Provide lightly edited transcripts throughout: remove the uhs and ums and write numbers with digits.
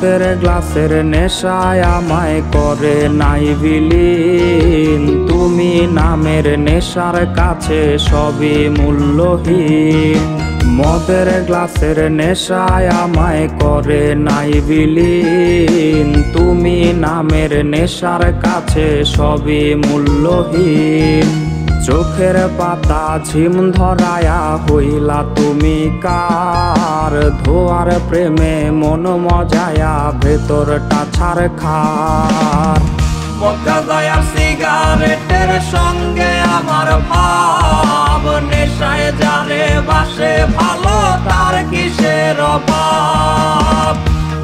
মদের গ্লাসের নেশায় আমায় করে নাই বিলীন। তুমি নামের নেশার কাছে সবই মূল্যহীন। মদের গ্লাসের নেশায় আমায় করে নাই বিলীন। তুমি নামের নেশার কাছে সবই মূল্যহীন। চোখের পাতা ঝিম ধরায়া হইলা তুমি কার। ধোয়ার প্রেমে মন মজায়া ভেতরটা ছারখার। মক্কা যায় সিগারেটের সঙ্গে আমার ভাব। নেশায় যারে বাসে ভালো তার কিসের অভাব।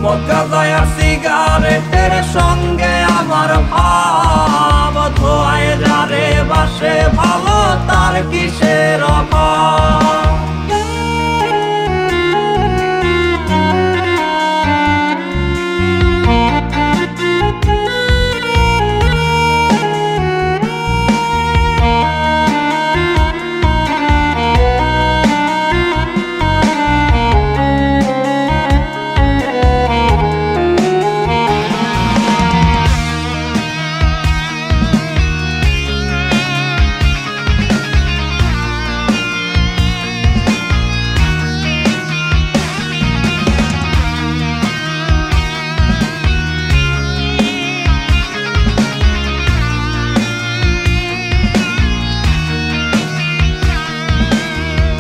মক্কা যায় সিগারেটের সঙ্গে আমার ভাব। ধোয়ায় যারে বাসে ভালো তার কিসের অভাব।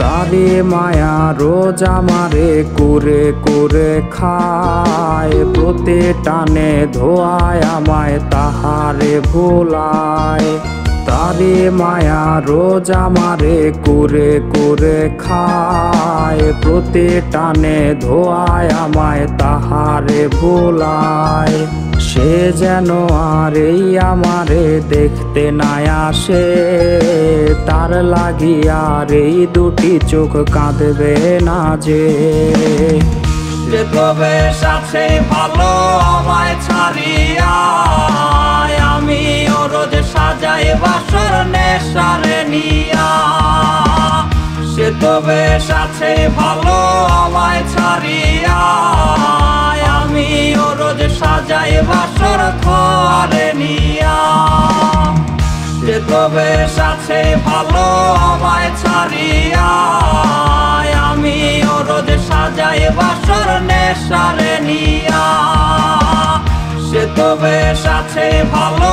তারে মায়া রোজ আমারে করে করে খায়। প্রতি টানে ধোয়ায় আমায় তাহারে ভোলায়। তারে মায়া রোজ আমারে করে করে খায়। প্রতি টানে ধোয়ায় আমায় তাহারে ভোলায়। সে যেন আর এই আমারে দেখতে নাই আসে। তার লাগিয়ার এই দুটি চোখ কাঁদবে না যে। সে তবে সাথে ভালো আমায় ছাড়িয়া। আমি ও রোজ সাজাই বাসর নেশারে নিয়া। সে তবে সাথে ভালো আমায় ছাড়িয়া। আমি ও রোজ সাজাই বাসর ঘরে নিয়া। সে তবে সাথে ভালো আমায় ছাড়িয়া। আমি ও রোজ সাজাই বাসর নেশারে নিয়া। সে তবে সাথে ভালো